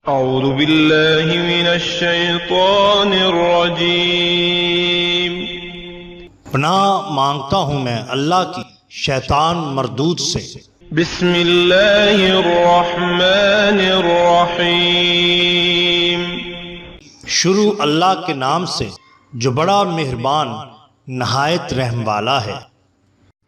اعوذ باللہ من الشیطان الرجیم۔ پناہ مانگتا ہوں میں اللہ کی شیطان مردود سے۔ بسم اللہ الرحمن الرحیم۔ شروع اللہ کے نام سے جو بڑا مہربان نہایت رحم والا ہے۔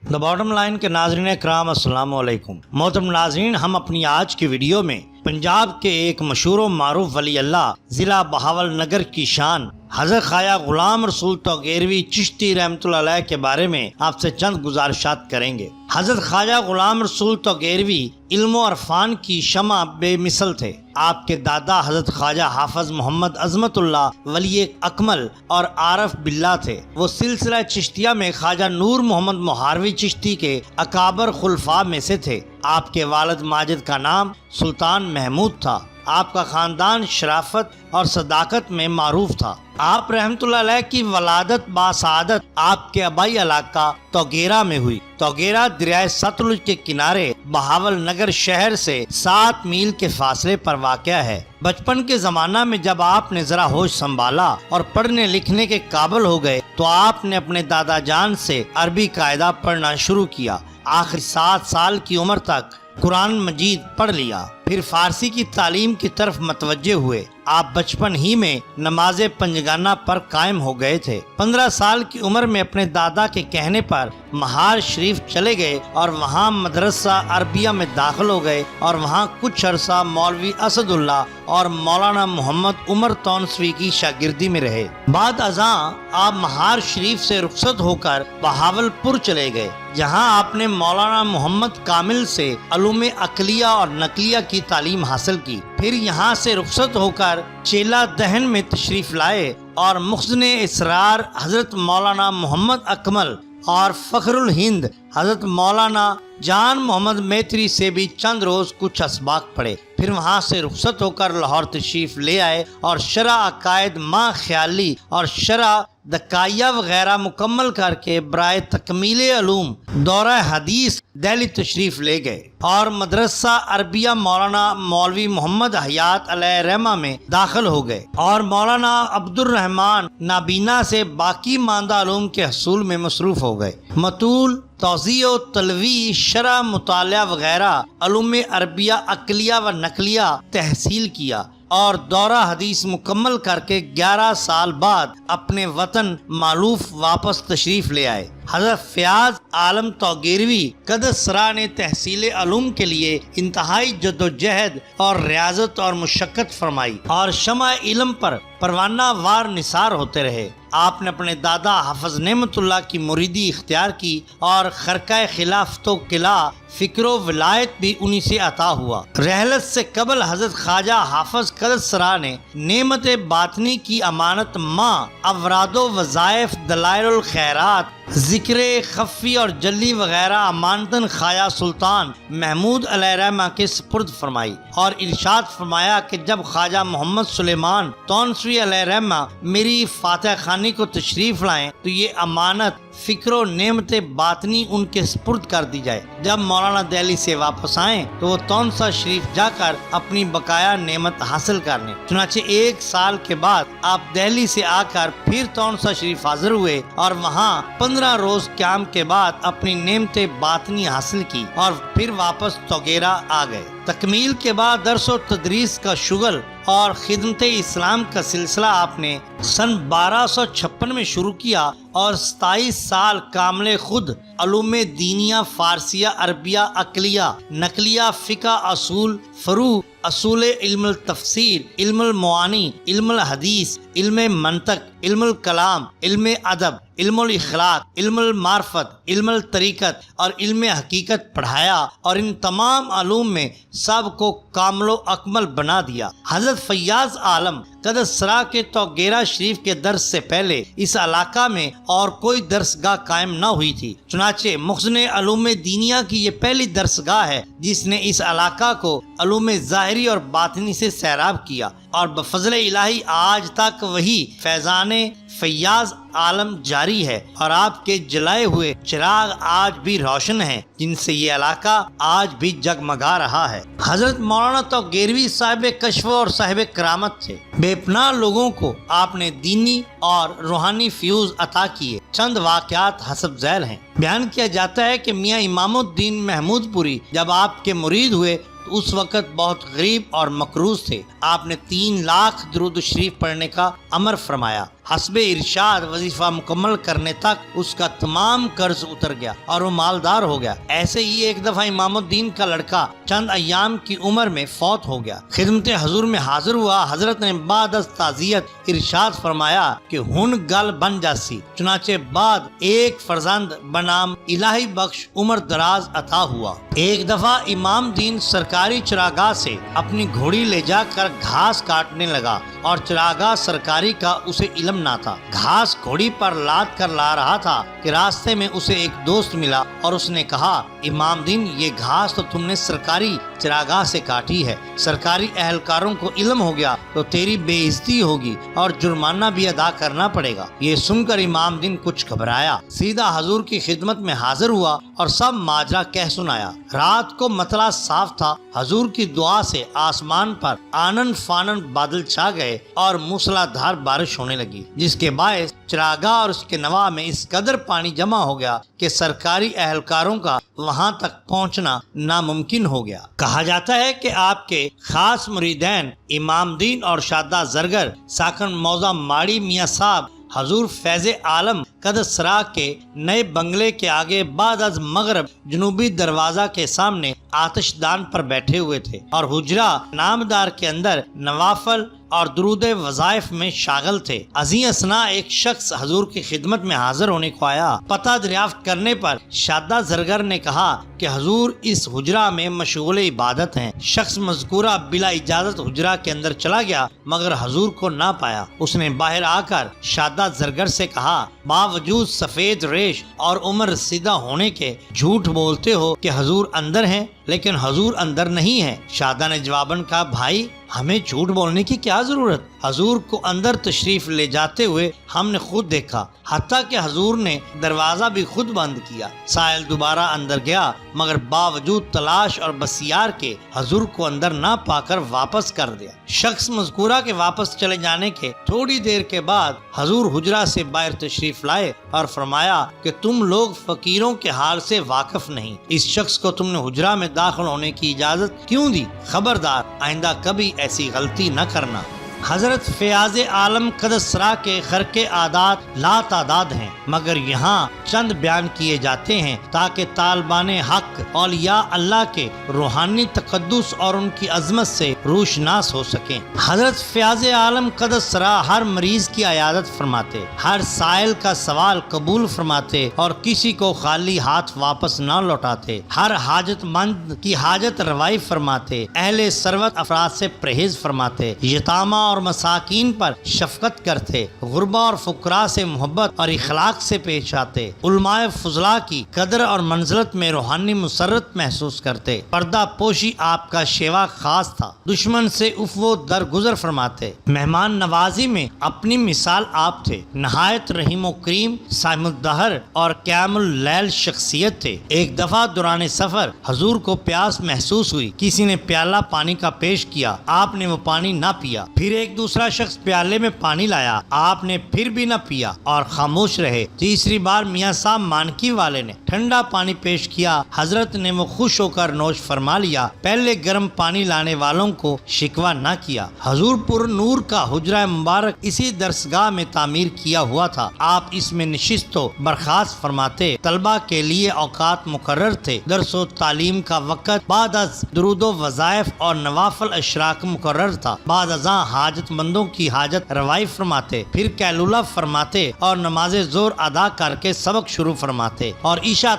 دا باٹم لائن کے ناظرین اکرام السلام علیکم۔ محترم ناظرین، ہم اپنی آج کی ویڈیو میں پنجاب کے ایک مشہور و معروف ولی اللہ ضلع بہاول نگر کی شان حضرت خواجہ غلام رسول توگیروی چشتی رحمۃ اللہ علیہ کے بارے میں آپ سے چند گزارشات کریں گے۔ حضرت خواجہ غلام رسول توگیروی علم و عرفان کی شمع بے مثل تھے۔ آپ کے دادا حضرت خواجہ حافظ محمد عظمت اللہ ولی اکمل اور عارف باللہ تھے۔ وہ سلسلہ چشتیہ میں خواجہ نور محمد مہاروی چشتی کے اکابر خلفاء میں سے تھے۔ آپ کے والد ماجد کا نام سلطان محمود تھا۔ آپ کا خاندان شرافت اور صداقت میں معروف تھا۔ آپ رحمت اللہ علیہ کی ولادت باسعادت آپ کے آبائی علاقہ توگیرہ میں ہوئی۔ توگیرہ دریائے ستلج کے کنارے بہاول نگر شہر سے 7 میل کے فاصلے پر واقع ہے۔ بچپن کے زمانہ میں جب آپ نے ذرا ہوش سنبھالا اور پڑھنے لکھنے کے قابل ہو گئے تو آپ نے اپنے دادا جان سے عربی قاعدہ پڑھنا شروع کیا۔ آخر 7 سال کی عمر تک قرآن مجید پڑھ لیا، پھر فارسی کی تعلیم کی طرف متوجہ ہوئے۔ آپ بچپن ہی میں نماز پنجگانہ پر قائم ہو گئے تھے۔ 15 سال کی عمر میں اپنے دادا کے کہنے پر مہار شریف چلے گئے اور وہاں مدرسہ عربیہ میں داخل ہو گئے اور وہاں کچھ عرصہ مولوی اسد اللہ اور مولانا محمد عمر تونسوی کی شاگردی میں رہے۔ بعد ازاں آپ مہار شریف سے رخصت ہو کر بہاول پور چلے گئے، جہاں آپ نے مولانا محمد کامل سے علوم عقلیہ اور نقلیہ کی تعلیم حاصل کی۔ پھر یہاں سے رخصت ہو کر چیلا دہن میں تشریف لائے اور مخزن اسرار حضرت مولانا محمد اکمل اور فخر الہند حضرت مولانا جان محمد میتری سے بھی چند روز کچھ اسباق پڑھے۔ پھر وہاں سے رخصت ہو کر لاہور تشریف لے آئے اور شرح عقائد ماں خیالی اور شرح دکائیہ وغیرہ مکمل کر کے برائے تکمیل علوم دورہ حدیث دہلی تشریف لے گئے اور مدرسہ عربیہ مولانا مولوی محمد حیات علیہ رحمہ میں داخل ہو گئے اور مولانا عبد الرحمن نابینا سے باقی ماندہ علوم کے حصول میں مصروف ہو گئے۔ مطول توضیح و تلوی شرح مطالعہ وغیرہ علوم عربیہ عقلیہ و نقلیہ تحصیل کیا اور دورہ حدیث مکمل کر کے 11 سال بعد اپنے وطن مالوف واپس تشریف لے آئے۔ حضرت فیاض عالم توگیروی قدسرا نے تحصیل علوم کے لیے انتہائی جدوجہد اور ریاضت اور مشقت فرمائی اور شمع علم پر پروانہ وار نثار ہوتے رہے۔ آپ نے اپنے دادا حافظ نعمت اللہ کی مریدی اختیار کی اور خرقہ خلافت و قلعہ فکر و ولایت بھی انہی سے عطا ہوا۔ رحلت سے قبل حضرت خواجہ حافظ قدسرا نے نعمت باطنی کی امانت ماں اوراد و وظائف دلائل الخیرات ذکر خفی اور جلی وغیرہ امانتاً خواجہ سلطان محمود علیہ رحمہ کے سپرد فرمائی اور ارشاد فرمایا کہ جب خواجہ محمد سلیمان تونسوی علیہ رحمہ میری فاتح خانی کو تشریف لائیں تو یہ امانت فکر و نعمت باطنی ان کے سپرد کر دی جائے۔ جب مولانا دہلی سے واپس آئیں تو وہ تونسا شریف جا کر اپنی بقایا نعمت حاصل کر لیں۔ چنانچہ 1 سال کے بعد آپ دہلی سے آ کر پھر تونسا شریف حاضر ہوئے اور وہاں 15 روز قیام کے بعد اپنی نعمت باطنی حاصل کی اور پھر واپس توگیرہ آ گئے۔ تکمیل کے بعد درس و تدریس کا شغل اور خدمت اسلام کا سلسلہ آپ نے سن 1256 میں شروع کیا اور 27 سال کامل خود علوم دینیہ فارسیہ عربیہ عقلیہ نقلیہ فقہ اصول فروع اصول علم التفسیر علم المعانی علم الحدیث علم منطق علم الکلام علم ادب علم الاخلاق علم المعرفت علم الطریقت اور علم حقیقت پڑھایا اور ان تمام علوم میں سب کو کامل و اکمل بنا دیا۔ حضرت فیاض عالم قدسرا کے توگیرہ شریف کے درس سے پہلے اس علاقہ میں اور کوئی درسگاہ قائم نہ ہوئی تھی، چنانچہ مخزن علوم دینیہ کی یہ پہلی درسگاہ ہے جس نے اس علاقہ کو علوم ظاہری ظاہری اور باطنی سے سیراب کیا، اور بفضل الہی آج تک وہی فیضان فیاض عالم جاری ہے، اور آپ کے جلائے ہوئے چراغ آج بھی روشن ہیں، جن سے یہ علاقہ آج بھی جگمگا رہا ہے۔ حضرت مولانا توگیروی صاحب کشف اور صاحب کرامت تھے۔ بے پناہ لوگوں کو آپ نے دینی اور روحانی فیوز عطا کیے۔ چند واقعات حسب ذیل ہیں۔ بیان کیا جاتا ہے کہ میاں امام الدین محمود پوری جب آپ کے مرید ہوئے تو اس وقت بہت غریب اور مقروض تھے۔ آپ نے 3 لاکھ درود شریف پڑھنے کا امر فرمایا۔ حسب ارشاد وظیفہ مکمل کرنے تک اس کا تمام قرض اتر گیا اور وہ مالدار ہو گیا۔ ایسے ہی ایک دفعہ امام الدین کا لڑکا چند ایام کی عمر میں فوت ہو گیا۔ خدمت حضور میں حاضر ہوا۔ حضرت نے بعد از تعزیت ارشاد فرمایا کہ ہن گل بن جاسی۔ چنانچہ بعد ایک فرزند بنام الہی بخش عمر دراز عطا ہوا۔ ایک دفعہ امام دین سرکاری چراگاہ سے اپنی گھوڑی لے جا کر گھاس کاٹنے لگا اور چراگاہ سرکاری کا اسے علم نہ تھا۔ گھاس گھوڑی پر لاد کر لا رہا تھا کہ راستے میں اسے ایک دوست ملا اور اس نے کہا، امام دین یہ گھاس تو تم نے سرکاری چراگاہ سے کاٹی ہے، سرکاری اہلکاروں کو علم ہو گیا تو تیری بے عزتی ہوگی اور جرمانہ بھی ادا کرنا پڑے گا۔ یہ سن کر امام دین کچھ گھبرایا، سیدھا حضور کی خدمت میں حاضر ہوا اور سب ماجرا کہہ سنایا۔ رات کو مطلع صاف تھا۔ حضور کی دعا سے آسمان پر آنن فانن بادل چھا گئے اور موسلا دھار بارش ہونے لگی، جس کے باعث چراگاہ اور اس کے نواح میں اس قدر پانی جمع ہو گیا کہ سرکاری اہلکاروں کا وہاں تک پہنچنا ناممکن ہو گیا۔ کہا جاتا ہے کہ آپ کے خاص مریدین امام دین اور شادہ زرگر ساکن موضع ماڑی میاں صاحب حضور فیض عالم قدسرا کے نئے بنگلے کے آگے بعد از مغرب جنوبی دروازہ کے سامنے آتش دان پر بیٹھے ہوئے تھے اور حجرہ نامدار کے اندر نوافل اور درود وظائف میں شاغل تھے۔ ازیں اثنا ایک شخص حضور کی خدمت میں حاضر ہونے کو آیا۔ پتہ دریافت کرنے پر شادہ زرگر نے کہا کہ حضور اس حجرہ میں مشغول عبادت ہیں۔ شخص مذکورہ بلا اجازت حجرہ کے اندر چلا گیا مگر حضور کو نہ پایا۔ اس نے باہر آ کر شادہ زرگر سے کہا، باوجود سفید ریش اور عمر رسیدہ ہونے کے جھوٹ بولتے ہو کہ حضور اندر ہیں، لیکن حضور اندر نہیں ہے۔ شادہ نے جواباً کہا، بھائی ہمیں جھوٹ بولنے کی کیا ضرورت؟ حضور کو اندر تشریف لے جاتے ہوئے ہم نے خود دیکھا، حتیٰ کہ حضور نے دروازہ بھی خود بند کیا۔ سائل دوبارہ اندر گیا مگر باوجود تلاش اور بسیار کے حضور کو اندر نہ پا کر واپس کر دیا۔ شخص مذکورہ کے واپس چلے جانے کے تھوڑی دیر کے بعد حضور حجرہ سے باہر تشریف لائے اور فرمایا کہ تم لوگ فقیروں کے حال سے واقف نہیں، اس شخص کو تم نے حجرہ میں داخل ہونے کی اجازت کیوں دی؟ خبردار آئندہ کبھی ایسی غلطی نہ کرنا۔ حضرت فیاض عالم قدسرا کے خرقے عادات لا تعداد ہیں مگر یہاں چند بیان کیے جاتے ہیں تاکہ طالبان حق اولیاء اللہ کے روحانی تقدس اور ان کی عظمت سے روشناس ہو سکیں۔ حضرت فیاض عالم قدسرا ہر مریض کی عیادت فرماتے، ہر سائل کا سوال قبول فرماتے اور کسی کو خالی ہاتھ واپس نہ لوٹاتے، ہر حاجت مند کی حاجت روائی فرماتے، اہل ثروت افراد سے پرہیز فرماتے، یتامہ اور مساکین پر شفقت کرتے، غربا اور فقراء سے محبت اور اخلاق سے پیش آتے، علماء فضلاء کی قدر اور منزلت میں روحانی مسرت محسوس کرتے۔ پردہ پوشی آپ کا شیوا خاص تھا، دشمن سے عفو درگزر فرماتے، مہمان نوازی میں اپنی مثال آپ تھے، نہایت رحیم و کریم، صائم الدہر اور قیام اللیل شخصیت تھے۔ ایک دفعہ دوران سفر حضور کو پیاس محسوس ہوئی، کسی نے پیالہ پانی کا پیش کیا، آپ نے وہ پانی نہ پیا، پھر ایک دوسرا شخص پیالے میں پانی لایا، آپ نے پھر بھی نہ پیا اور خاموش رہے۔ تیسری بار میاں صاحب مانکی والے نے ٹھنڈا پانی پیش کیا، حضرت نے وہ خوش ہو کر نوش فرما لیا، پہلے گرم پانی لانے والوں کو شکوہ نہ کیا۔ حضور پر نور کا حجرہ مبارک اسی درسگاہ میں تعمیر کیا ہوا تھا، آپ اس میں نشست و برخاست فرماتے، طلبہ کے لیے اوقات مقرر تھے، درس و تعلیم کا وقت بعد از درود و وظائف اور نوافل اشراق مقرر تھا، بعد ازاں حاجت مندوں کی حاجت روائی فرماتے، پھر قیلولہ فرماتے اور نماز ظہر ادا کر کے سبق شروع فرماتے اور عشاء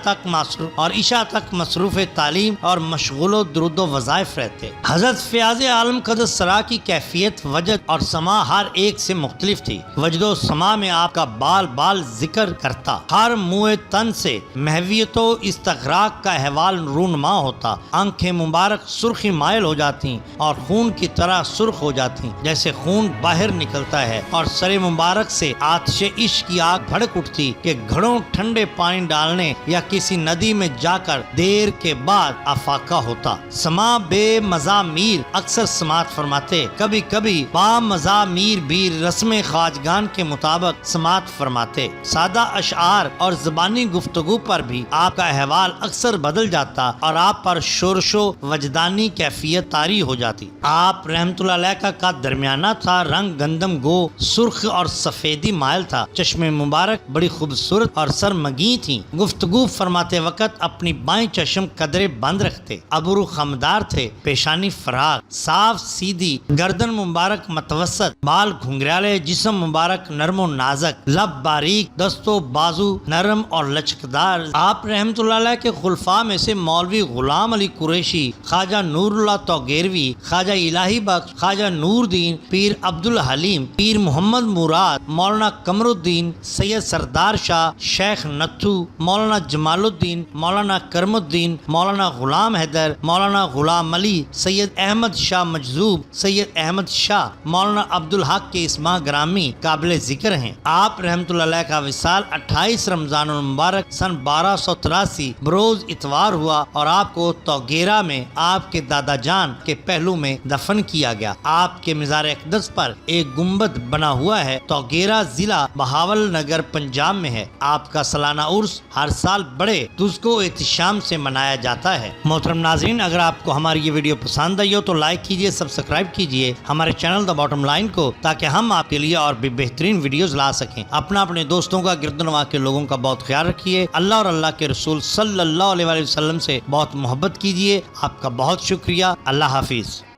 تک مصروف تعلیم اور مشغول و درود و وظائف رہتے۔ حضرت فیاض عالم قدس سرا کی کیفیت وجد اور سما ہر ایک سے مختلف تھی۔ وجد و سما میں آپ کا بال بال ذکر کرتا، ہر منہ تن سے محویت و استغراق کا احوال رونما ہوتا، آنکھیں مبارک سرخی مائل ہو جاتی اور خون کی طرح سرخ ہو جاتی جیسے خون باہر نکلتا ہے، اور سر مبارک سے آتش عشق کی آگ بھڑک اٹھتی کہ گھڑوں ٹھنڈے پانی ڈالنے یا کسی ندی میں جا کر دیر کے بعد افاقہ ہوتا۔ سما بے مزامیر اکثر سماعت فرماتے، کبھی کبھی با مزامیر بھی رسم خواجگان کے مطابق سماعت فرماتے۔ سادہ اشعار اور زبانی گفتگو پر بھی آپ کا احوال اکثر بدل جاتا اور آپ پر شورش و وجدانی کیفیت طاری ہو جاتی۔ آپ رحمت اللہ علیہ کا قد درمیانہ تھا، رنگ گندم گو سرخ اور سفیدی مائل تھا، چشم مبارک بڑی خوبصورت اور سرمگی تھی، گفتگو فرماتے وقت اپنی بائیں چشم قدرے بند رکھتے، ابرو خمدار تھے، پیشانی فراغ، صاف سیدھی، گردن مبارک متوسط، بال گھنگریالے، جسم مبارک نرم و نازک، لب باریک، دست و بازو نرم اور لچکدار۔ آپ رحمت اللہ علیہ کے خلفاء میں سے مولوی غلام علی قریشی، خواجہ نور اللہ توگیروی، خواجہ الہی بخش، خواجہ نور دین، پیر عبد الحلیم، پیر محمد مراد، مولانا قمر الدین، سید سردار شاہ، شیخ نتھو، مولانا جمال الدین، مولانا کرم الدین، مولانا غلام حیدر، مولانا غلام علی، سید احمد شاہ مجذوب، سید احمد شاہ، مولانا عبدالحق کے اسماء گرامی قابل ذکر ہیں۔ آپ رحمت اللہ علیہ کا وصال 28 رمضان المبارک سن 1283 بروز اتوار ہوا اور آپ کو توگیرا میں آپ کے دادا جان کے پہلو میں دفن کیا گیا۔ آپ کے مزار اقدس پر ایک گنبد بنا ہوا ہے۔ توگیرا ضلع بہاول نگر پنجاب میں ہے۔ آپ کا سالانہ عرس ہر سال بڑے تزک و احتشام سے منایا جاتا ہے۔ محترم ناظرین، اگر آپ کو ہماری یہ ویڈیو پسند آئی ہو تو لائک کیجیے، سبسکرائب کیجیے ہمارے چینل دا باٹم لائن کو، تاکہ ہم آپ کے لیے اور بھی بہترین ویڈیوز لا سکیں۔ اپنے دوستوں کا، گرد و نواح کے لوگوں کا بہت خیال رکھیے۔ اللہ اور اللہ کے رسول صلی اللہ علیہ وسلم سے بہت محبت کیجیے۔ آپ کا بہت شکریہ۔ اللہ حافظ۔